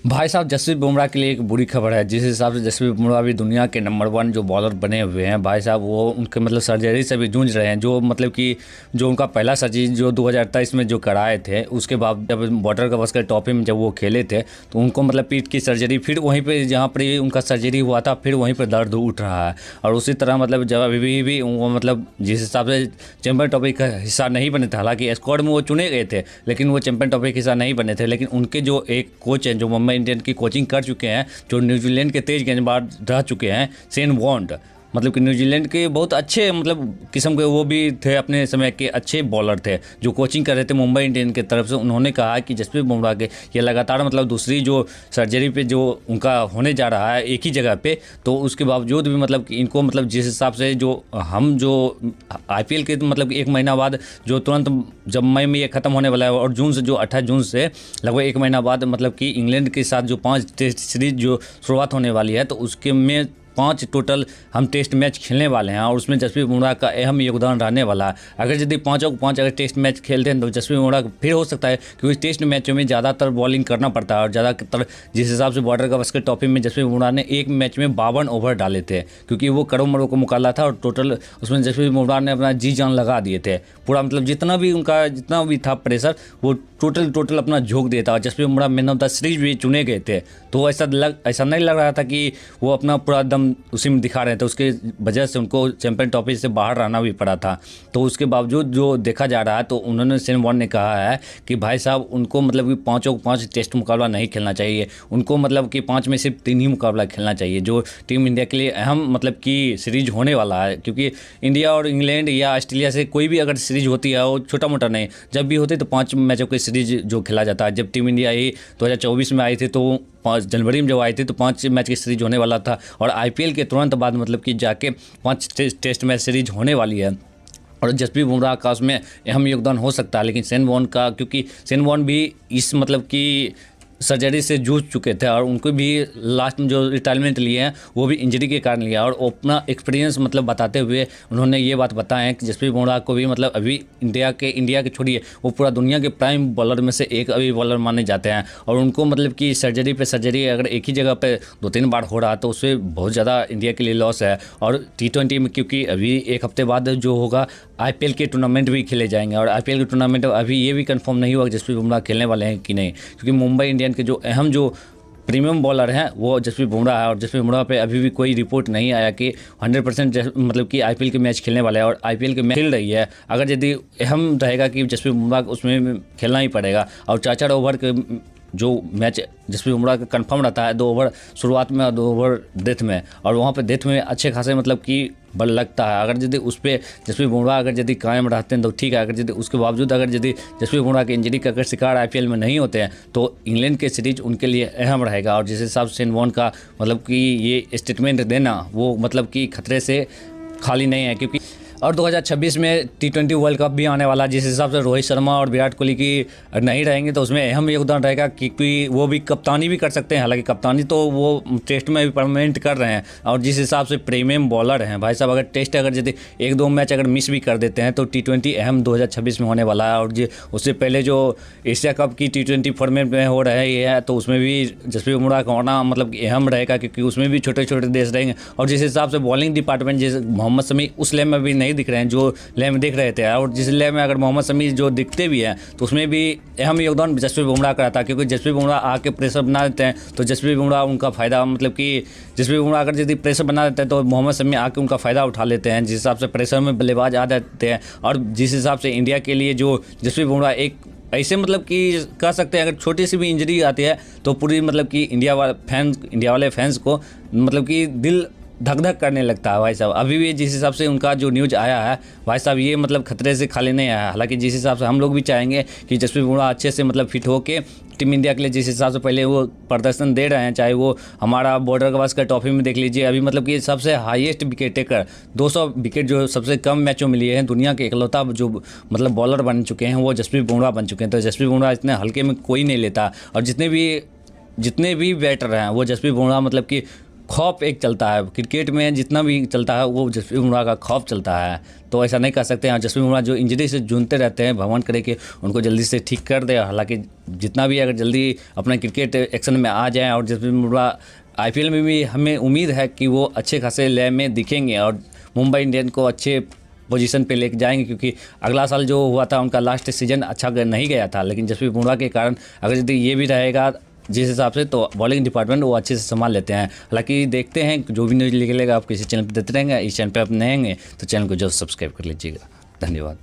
भाई साहब, जसप्रीत बुमराह के लिए एक बुरी खबर है। जिस हिसाब से जसप्रीत बुमराह भी दुनिया के नंबर 1 जो बॉलर बने हुए हैं भाई साहब, वो उनके मतलब सर्जरी से भी जूझ रहे हैं। जो मतलब कि जो उनका पहला सर्जरी जो 2023 में जो कराए थे, उसके बाद जब बॉर्डर गावस्कर ट्रॉफी में जब वो खेले थे तो उनको मतलब पीठ की सर्जरी, फिर वहीं पर जहाँ पर उनका सर्जरी हुआ था फिर वहीं पर दर्द उठ रहा है। और उसी तरह मतलब जब अभी भी वो मतलब जिस हिसाब से चैंपियन ट्रॉफी का हिस्सा नहीं बने थे, हालांकि स्क्वाड में वो चुने गए थे लेकिन वो चैंपियन ट्रॉफी का हिस्सा नहीं बने थे। लेकिन उनके जो एक कोच हैं जो मुंबई इंडियन की कोचिंग कर चुके हैं, जो न्यूजीलैंड के तेज गेंदबाज रह चुके हैं, शेन वॉर्न, मतलब कि न्यूजीलैंड के बहुत अच्छे मतलब किस्म के वो भी थे, अपने समय के अच्छे बॉलर थे जो कोचिंग कर रहे थे मुंबई इंडियन की तरफ से। उन्होंने कहा कि जसप्रीत बुमराह के ये लगातार मतलब दूसरी जो सर्जरी पे जो उनका होने जा रहा है एक ही जगह पे, तो उसके बावजूद भी मतलब कि इनको मतलब जिस हिसाब से जो हम जो IPL के मतलब एक महीना बाद जो तुरंत जब मई में ये ख़त्म होने वाला है और जून से जो 28 जून से लगभग एक महीना बाद मतलब कि इंग्लैंड के साथ जो 5 टेस्ट सीरीज जो शुरुआत होने वाली है, तो उसके में 5 टोटल हम टेस्ट मैच खेलने वाले हैं और उसमें जसप्रीत बुमराह का अहम योगदान रहने वाला है। अगर यदि 5 अगर टेस्ट मैच खेलते हैं तो जसप्रीत बुमराह फिर हो सकता है, क्योंकि टेस्ट मैचों में ज़्यादातर बॉलिंग करना पड़ता है और ज़्यादातर जिस हिसाब से बॉर्डर गावस्कर ट्रॉफी में जसप्रीत बुमराह ने एक मैच में 52 ओवर डाले थे, क्योंकि वो करोड़ मरोड़ का मुकाबला था और टोटल उसमें जसप्रीत बुमराह ने अपना जी जान लगा दिए थे। पूरा मतलब जितना भी था प्रेशर वो टोटल अपना झोंक देता और Jasprit Bumrah man of the series भी चुने गए थे। तो ऐसा नहीं लग रहा था कि वो अपना पूरा दम उसी में दिखा रहे थे, उसके वजह से उनको चैंपियन ट्रॉफी से बाहर रहना भी पड़ा था। तो उसके बावजूद जो देखा जा रहा है, तो उन्होंने शेन वॉर्न ने कहा है कि भाई साहब उनको मतलब कि 5 टेस्ट मुकाबला नहीं खेलना चाहिए, उनको मतलब कि 5 में सिर्फ 3 ही मुकाबला खेलना चाहिए, जो टीम इंडिया के लिए अहम मतलब कि सीरीज होने वाला है। क्योंकि इंडिया और इंग्लैंड या ऑस्ट्रेलिया से कोई भी अगर सीरीज होती है वो छोटा मोटा नहीं, जब भी होती तो 5 मैचों की सीरीज जो खेला जाता है। जब टीम इंडिया आई 2024 में आई थी तो 5 जनवरी में जब आई थी तो 5 मैच की सीरीज होने वाला था और IPL के तुरंत बाद मतलब कि जाके 5 टेस्ट मैच सीरीज होने वाली है और जसप्रीत बुमराह का उसमें अहम योगदान हो सकता है। लेकिन शेन वॉर्न का, क्योंकि शेन वॉर्न भी इस मतलब कि सर्जरी से जूझ चुके थे और उनको भी लास्ट में जो रिटायरमेंट लिए हैं वो भी इंजरी के कारण लिया, और अपना एक्सपीरियंस मतलब बताते हुए उन्होंने ये बात बताया कि जसप्रीत बुमराह को भी मतलब अभी इंडिया के छोड़िए, वो पूरा दुनिया के प्राइम बॉलर में से एक अभी बॉलर माने जाते हैं और उनको मतलब कि सर्जरी पे सर्जरी अगर एक ही जगह पे 2-3 बार हो रहा तो उससे बहुत ज़्यादा इंडिया के लिए लॉस है। और T20 में, क्योंकि अभी एक हफ्ते बाद जो होगा IPL के टूर्नामेंट भी खेले जाएंगे और IPL के टूर्नामेंट अभी ये भी कंफर्म नहीं हुआ कि जसप्रीत बुमराह खेलने वाले हैं कि नहीं, क्योंकि मुंबई इंडियन के जो अहम जो प्रीमियम बॉलर हैं वो जसप्रीत बुमराह है और जसप्रीत बुमराह पे अभी भी कोई रिपोर्ट नहीं आया कि 100% मतलब कि IPL के मैच खेलने वाले हैं और IPL के मैच खेल रही है। अगर यदि अहम रहेगा कि जसप्रीत बुमराह उसमें खेलना ही पड़ेगा और 4 ओवर के जो मैच जसप्रीत बुमराह का कंफर्म रहता है, 2 ओवर शुरुआत में और 2 ओवर डेथ में, और वहाँ पे डेथ में अच्छे खासे मतलब कि बल लगता है। अगर यदि उस पर जसप्रीत बुमराह अगर यदि कायम रहते हैं तो ठीक है, अगर यदि उसके बावजूद अगर यदि जसप्रीत बुमराह के इंजरी का अगर शिकार IPL में नहीं होते हैं तो इंग्लैंड के सीरीज उनके लिए अहम रहेगा। और जिस हिसाब से शेन वॉर्न का मतलब कि ये स्टेटमेंट देना वो मतलब कि खतरे से खाली नहीं है, क्योंकि और 2026 में T20 वर्ल्ड कप भी आने वाला, जिस हिसाब से रोहित शर्मा और विराट कोहली की नहीं रहेंगे तो उसमें अहम योगदान रहेगा, क्योंकि वो भी कप्तानी भी कर सकते हैं। हालांकि कप्तानी तो वो टेस्ट में भी परमानेंट कर रहे हैं और जिस हिसाब से प्रीमियम बॉलर हैं भाई साहब, अगर टेस्ट अगर यदि 1-2 मैच अगर मिस भी कर देते हैं तो T20 अहम 2026 में होने वाला है। और उससे पहले जो एशिया कप की T20 फॉर्मेट में हो रहा है तो उसमें भी जसप्रीत बुमराह का होना मतलब अहम रहेगा, क्योंकि उसमें भी छोटे छोटे देश रहेंगे। और जिस हिसाब से बॉलिंग डिपार्टमेंट जैसे मोहम्मद शमी उस लेव में भी नहीं दिख रहे हैं जो लेव में दिख रहे थे, और जिस लेव में अगर मोहम्मद शमी जो दिखते भी हैं तो उसमें भी अहम योगदान जसप्रीत बुमराह का रहता है, क्योंकि जसप्रीत बुमराह आके प्रेशर बना देते हैं तो जसप्रीत बुमराह उनका फ़ायदा मतलब कि जसप्रीत बुमराह अगर यदि प्रेशर बना देते हैं तो मोहम्मद शमी आके उनका फ़ायदा उठा लेते हैं, जिस हिसाब से प्रेशर में बल्लेबाज आ जाते हैं। और जिस हिसाब से इंडिया के लिए जो जसप्रीत बुमराह एक ऐसे मतलब कि कह सकते हैं अगर छोटी सी भी इंजरी आती है तो पूरी मतलब कि इंडिया वाले फैंस को मतलब कि दिल धक धक करने लगता है भाई साहब। अभी भी जिस हिसाब से उनका जो न्यूज़ आया है भाई साहब, ये मतलब खतरे से खाली नहीं आया। हालांकि जिस हिसाब से हम लोग भी चाहेंगे कि जसप्रीत बुमराह अच्छे से मतलब फिट होके टीम इंडिया के लिए जिस हिसाब से पहले वो प्रदर्शन दे रहे हैं, चाहे वो हमारा बॉर्डर गावस्कर ट्रॉफी में देख लीजिए, अभी मतलब कि सबसे हाईएस्ट विकेट टेकर 200 विकेट जो सबसे कम मैचों में लिए हैं, दुनिया के इकलौता जो मतलब बॉलर बन चुके हैं वो जसप्रीत बुमराह बन चुके हैं। तो जसप्रीत बुमराह इतने हल्के में कोई नहीं लेता और जितने भी बैटर हैं वो जसप्रीत बुमराह मतलब कि खौफ एक चलता है क्रिकेट में, जितना भी चलता है वो जसप्रीत बुमराह का खौफ चलता है। तो ऐसा नहीं कर सकते हैं। जसप्रीत बुमराह जो इंजरी से जूझते रहते हैं, भगवान करे कि उनको जल्दी से ठीक कर दे। हालांकि जितना भी अगर जल्दी अपना क्रिकेट एक्शन में आ जाएँ, और जसप्रीत बुमराह आईपीएल में भी हमें उम्मीद है कि वो अच्छे खासे लय में दिखेंगे और मुंबई इंडियन को अच्छे पोजीशन पे लेके जाएंगे, क्योंकि अगला साल जो हुआ था उनका लास्ट सीजन अच्छा नहीं गया था। लेकिन जसप्रीत बुमराह के कारण अगर यदि ये भी रहेगा जिस हिसाब से, तो बॉलिंग डिपार्टमेंट वो अच्छे से संभाल लेते हैं। हालांकि देखते हैं जो भी न्यूज़ निकलेगा आप किसी चैनल पर देते रहेंगे। इस चैनल पर आप नए हैं तो चैनल को जरूर सब्सक्राइब कर लीजिएगा। धन्यवाद।